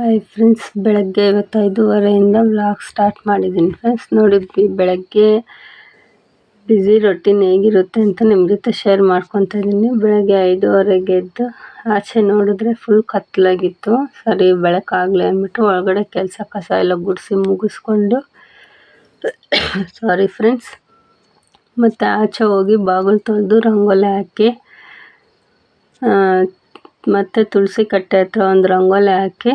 Hi friends, ಬೆಳಗ್ಗೆ 5:30 vlog start ಮಾಡಿದ್ದೀನಿ friends. ನೋಡಿ, ಬೆಳಗ್ಗೆ ಬ್ಯುಸಿ ರೊಟೀನ್ ಹೇಗಿರುತ್ತೆ ಅಂತ ನಿಮ್ಮ ಜೊತೆ ಶೇರ್ ಮಾಡ್ಕೊತಾ ಇದ್ದೀನಿ. ಬೆಳಗ್ಗೆ 5:30ಗೆ ಎದ್ದು ಆಚೆ ನೋಡಿದ್ರೆ ಫುಲ್ ಕತ್ತಲಾಗಿತ್ತು. ಸರಿ ಬೆಳಕಾಗಲಿ ಅಂದ್ಬಿಟ್ಟು ಒಳಗಡೆ ಕಸ ಎಲ್ಲ ಗುಡಿಸಿ ಮುಗಿಸ್ಕೊಂಡು ಸಾರಿ ಫ್ರೆಂಡ್ಸ್, ಮತ್ತು ಆಚೆ ಹೋಗಿ ಬಾಗಿಲು ತೊಳೆದು ರಂಗೋಲಿ ಹಾಕಿ ಮತ್ತು ತುಳಸಿ ಕಟ್ಟೆ ಹತ್ರ ಒಂದು ರಂಗೋಲಿ ಹಾಕಿ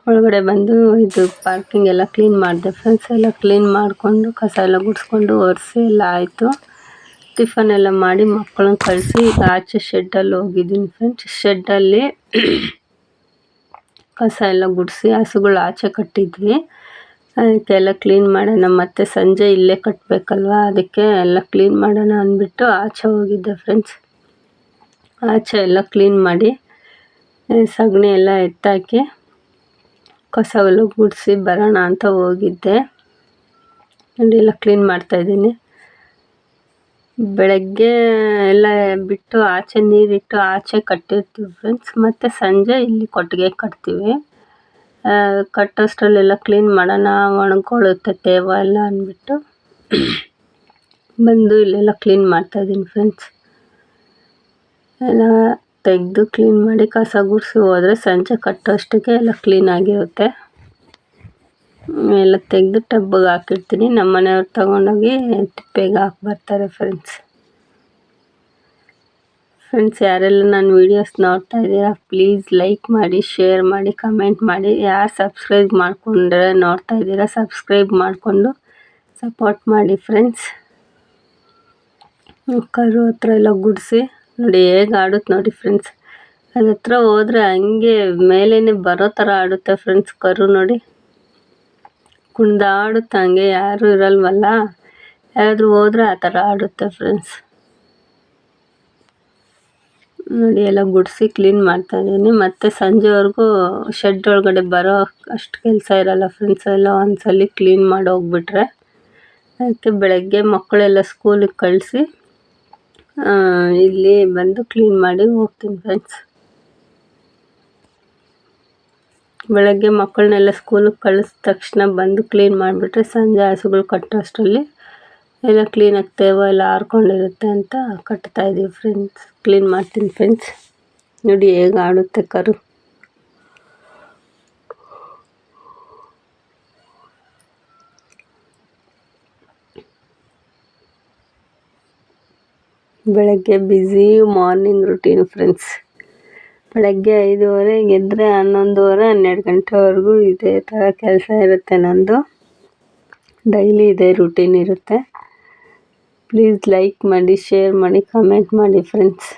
ಒಳಗಡೆ ಬಂದು ಇದು ಪಾರ್ಕಿಂಗ್ ಎಲ್ಲ ಕ್ಲೀನ್ ಮಾಡಿದೆ ಫ್ರೆಂಡ್ಸ್. ಎಲ್ಲ ಕ್ಲೀನ್ ಮಾಡಿಕೊಂಡು ಕಸ ಎಲ್ಲ ಗುಡಿಸ್ಕೊಂಡು ಒರೆಸಿ ಎಲ್ಲ ಆಯಿತು. ಟಿಫನ್ ಎಲ್ಲ ಮಾಡಿ ಮಕ್ಕಳನ್ನ ಕಳಿಸಿ ಈಗ ಆಚೆ ಶೆಡ್ಡಲ್ಲಿ ಹೋಗಿದ್ದೀನಿ ಫ್ರೆಂಡ್ಸ್. ಶೆಡ್ಡಲ್ಲಿ ಕಸ ಎಲ್ಲ ಗುಡಿಸಿ ಹಸುಗಳು ಆಚೆ ಕಟ್ಟಿದ್ವಿ, ಅದಕ್ಕೆಲ್ಲ ಕ್ಲೀನ್ ಮಾಡೋಣ. ಮತ್ತು ಸಂಜೆ ಇಲ್ಲೇ ಕಟ್ಟಬೇಕಲ್ವ, ಅದಕ್ಕೆ ಎಲ್ಲ ಕ್ಲೀನ್ ಮಾಡೋಣ ಅಂದ್ಬಿಟ್ಟು ಆಚೆ ಹೋಗಿದ್ದೆ ಫ್ರೆಂಡ್ಸ್. ಆಚೆ ಎಲ್ಲ ಕ್ಲೀನ್ ಮಾಡಿ ಸಗಣಿ ಎಲ್ಲ ಎತ್ತಾಕಿ ಕಸವೆಲ್ಲ ಗುಡಿಸಿ ಬರೋಣ ಅಂತ ಹೋಗಿದ್ದೆ. ಎಲ್ಲ ಕ್ಲೀನ್ ಮಾಡ್ತಾಯಿದ್ದೀನಿ. ಬೆಳಗ್ಗೆ ಎಲ್ಲ ಬಿಟ್ಟು ಆಚೆ ನೀರಿಟ್ಟು ಆಚೆ ಕಟ್ಟಿರ್ತೀವಿ ಫ್ರೆಂಡ್ಸ್. ಮತ್ತು ಸಂಜೆ ಇಲ್ಲಿ ಕೊಟ್ಟಿಗೆ ಕಟ್ತೀವಿ. ಕಟ್ಟೋಷ್ಟರಲ್ಲೆಲ್ಲ ಕ್ಲೀನ್ ಮಾಡೋಣ, ಒಣಕೊಳ್ಳುತ್ತೆ ತೇವ ಎಲ್ಲ ಅಂದ್ಬಿಟ್ಟು ಬಂದು ಇಲ್ಲೆಲ್ಲ ಕ್ಲೀನ್ ಮಾಡ್ತಾಯಿದ್ದೀನಿ ಫ್ರೆಂಡ್ಸ್. ಎಲ್ಲ ತೆಗೆದು ಕ್ಲೀನ್ ಮಾಡಿ ಕಸ ಗುಡಿಸಿ ಹೋದರೆ ಸಂಜೆ ಕಟ್ಟೋಷ್ಟಕ್ಕೆ ಎಲ್ಲ ಕ್ಲೀನ್ ಆಗಿರುತ್ತೆ. ಎಲ್ಲ ತೆಗೆದು ಟಬ್ಬಿಗೆ ಹಾಕಿರ್ತೀನಿ. ನಮ್ಮ ಮನೆಯವ್ರು ತಗೊಂಡೋಗಿ ತಿಪ್ಪೆಗೆ ಹಾಕ್ಬರ್ತಾರೆ ಫ್ರೆಂಡ್ಸ್. ಯಾರೆಲ್ಲ ನನ್ನ ವೀಡಿಯೋಸ್ ನೋಡ್ತಾ ಇದ್ದೀರಾ ಪ್ಲೀಸ್ ಲೈಕ್ ಮಾಡಿ, ಶೇರ್ ಮಾಡಿ, ಕಮೆಂಟ್ ಮಾಡಿ. ಯಾರು ಸಬ್ಸ್ಕ್ರೈಬ್ ಮಾಡಿಕೊಂಡ್ರೆ ನೋಡ್ತಾ ಇದ್ದೀರಾ ಸಬ್ಸ್ಕ್ರೈಬ್ ಮಾಡಿಕೊಂಡು ಸಪೋರ್ಟ್ ಮಾಡಿ ಫ್ರೆಂಡ್ಸ್. ಕರು ಹತ್ರ ಎಲ್ಲ ಗುಡಿಸಿ ನೋಡಿ ಹೇಗೆ ಆಡುತ್ತೆ ನೋಡಿ ಫ್ರೆಂಡ್ಸ್. ಅದ್ರ ಹತ್ರ ಹೋದರೆ ಹಂಗೆ ಮೇಲೇ ಬರೋ ಥರ ಆಡುತ್ತೆ ಫ್ರೆಂಡ್ಸ್. ಕರು ನೋಡಿ ಕುಣ್ದಾಡುತ್ತೆ, ಹಂಗೆ ಯಾರೂ ಇರಲ್ವಲ್ಲ, ಯಾರಾದರೂ ಹೋದರೆ ಆ ಥರ ಆಡುತ್ತೆ ಫ್ರೆಂಡ್ಸ್. ನೋಡಿ ಎಲ್ಲ ಗುಡಿಸಿ ಕ್ಲೀನ್ ಮಾಡ್ತಾಯಿದ್ದೀನಿ. ಮತ್ತು ಸಂಜೆವರೆಗೂ ಶೆಡ್ ಒಳಗಡೆ ಬರೋ ಅಷ್ಟು ಕೆಲಸ ಇರಲ್ಲ ಫ್ರೆಂಡ್ಸ್. ಎಲ್ಲ ಒಂದ್ಸಲ ಕ್ಲೀನ್ ಮಾಡಿ ಹೋಗ್ಬಿಟ್ರೆ ಅದಕ್ಕೆ ಬೆಳಗ್ಗೆ ಮಕ್ಕಳೆಲ್ಲ ಸ್ಕೂಲಿಗೆ ಕಳಿಸಿ ಇಲ್ಲಿ ಬಂದು ಕ್ಲೀನ್ ಮಾಡಿ ಹೋಗ್ತೀನಿ ಫ್ರೆಂಡ್ಸ್. ಬೆಳಗ್ಗೆ ಮಕ್ಕಳನ್ನೆಲ್ಲ ಸ್ಕೂಲಿಗೆ ಕಳಿಸಿದ ತಕ್ಷಣ ಬಂದು ಕ್ಲೀನ್ ಮಾಡಿಬಿಟ್ರೆ ಸಂಜೆ ಹಸುಗಳು ಕಟ್ಟೋಷ್ಟರಲ್ಲಿ ಎಲ್ಲ ಕ್ಲೀನಾಗಿ ತೇವ ಎಲ್ಲ ಹಾರ್ಕೊಂಡಿರುತ್ತೆ ಅಂತ ಕಟ್ತಾಯಿದ್ದೀವಿ ಫ್ರೆಂಡ್ಸ್. ಕ್ಲೀನ್ ಮಾಡ್ತೀನಿ ಫ್ರೆಂಡ್ಸ್. ನೋಡಿ ಹೇಗೆ ಆಡುತ್ತೆ ಕರು. ಬೆಳಗ್ಗೆ ಬ್ಯುಸಿ ಮಾರ್ನಿಂಗ್ ರುಟೀನ್ ಫ್ರೆಂಡ್ಸ್. ಬೆಳಗ್ಗೆ 5:30ಗೆ ಎದ್ದರೆ 11:30 12 ಗಂಟೆವರೆಗೂ ಇದೇ ಥರ ಕೆಲಸ ಇರುತ್ತೆ ನಂದು. ಡೈಲಿ ಇದೇ ರುಟೀನ್ ಇರುತ್ತೆ. ಪ್ಲೀಸ್ ಲೈಕ್ ಮಾಡಿ, ಶೇರ್ ಮಾಡಿ, ಕಮೆಂಟ್ ಮಾಡಿ ಫ್ರೆಂಡ್ಸ್.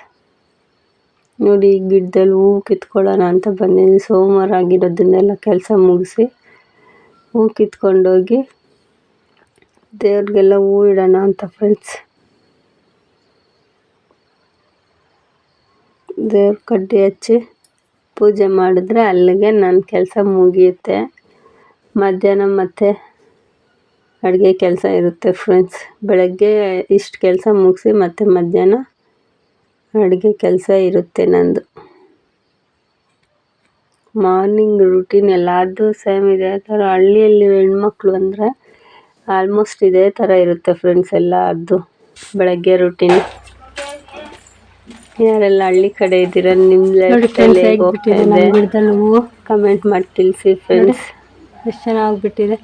ನೋಡಿ ಗಿಡದಲ್ಲಿ ಹೂವು ಕಿತ್ಕೊಳ್ಳೋಣ ಅಂತ ಬಂದಿದ್ದೀನಿ. ಸೋಮವಾರ ಆಗಿರೋದನ್ನೆಲ್ಲ ಕೆಲಸ ಮುಗಿಸಿ ಹೂವು ಕಿತ್ಕೊಂಡೋಗಿ ದೇವ್ರಿಗೆಲ್ಲ ಹೂವು ಇಡೋಣ ಅಂತ ಫ್ರೆಂಡ್ಸ್. ದೇವ್ರ ಕಡ್ಡಿ ಹಚ್ಚಿ ಪೂಜೆ ಮಾಡಿದ್ರೆ ಅಲ್ಲಿಗೆ ನನ್ನ ಕೆಲಸ ಮುಗಿಯುತ್ತೆ. ಮಧ್ಯಾಹ್ನ ಮತ್ತೆ ಅಡುಗೆ ಕೆಲಸ ಇರುತ್ತೆ ಫ್ರೆಂಡ್ಸ್. ಬೆಳಗ್ಗೆ ಇಷ್ಟು ಕೆಲಸ ಮುಗಿಸಿ ಮತ್ತೆ ಮಧ್ಯಾಹ್ನ ಅಡುಗೆ ಕೆಲಸ ಇರುತ್ತೆ ನಂದು. ಮಾರ್ನಿಂಗ್ ರುಟೀನ್ ಎಲ್ಲಾರ್ದು ಸೇಮ್ ಇದೇ ಥರ. ಹಳ್ಳಿಯಲ್ಲಿ ಹೆಣ್ಮಕ್ಳು ಅಂದರೆ ಆಲ್ಮೋಸ್ಟ್ ಇದೇ ಥರ ಇರುತ್ತೆ ಫ್ರೆಂಡ್ಸ್ ಎಲ್ಲಾರ್ದು ಬೆಳಗ್ಗೆ ರುಟೀನ್. ಯಾರೆಲ್ಲ ಹಳ್ಳಿ ಕಡೆ ಇದ್ದೀರಾ, ನಿಮ್ಮ ಲೈಫ್ ಸ್ಟೈಲ್ ಹೇಗೆ ಹೋಗ್ತಾ ಇದೆ ಕಮೆಂಟ್ ಮಾಡಿ ತಿಳಿಸಿ ಫ್ರೆಂಡ್ಸ್. ಎಷ್ಟು ಚೆನ್ನಾಗಿಬಿಟ್ಟಿದೆ.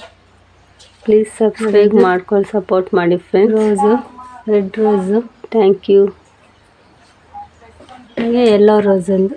ಪ್ಲೀಸ್ ಸಬ್ಸ್ಕ್ರೈಬ್ ಮಾಡ್ಕೊಂಡು ಸಪೋರ್ಟ್ ಮಾಡಿ friends. Rose, red rose, thank you. ಹಾಗೆ ಎಲ್ಲೋ ರೋಸ್ ಒಂದು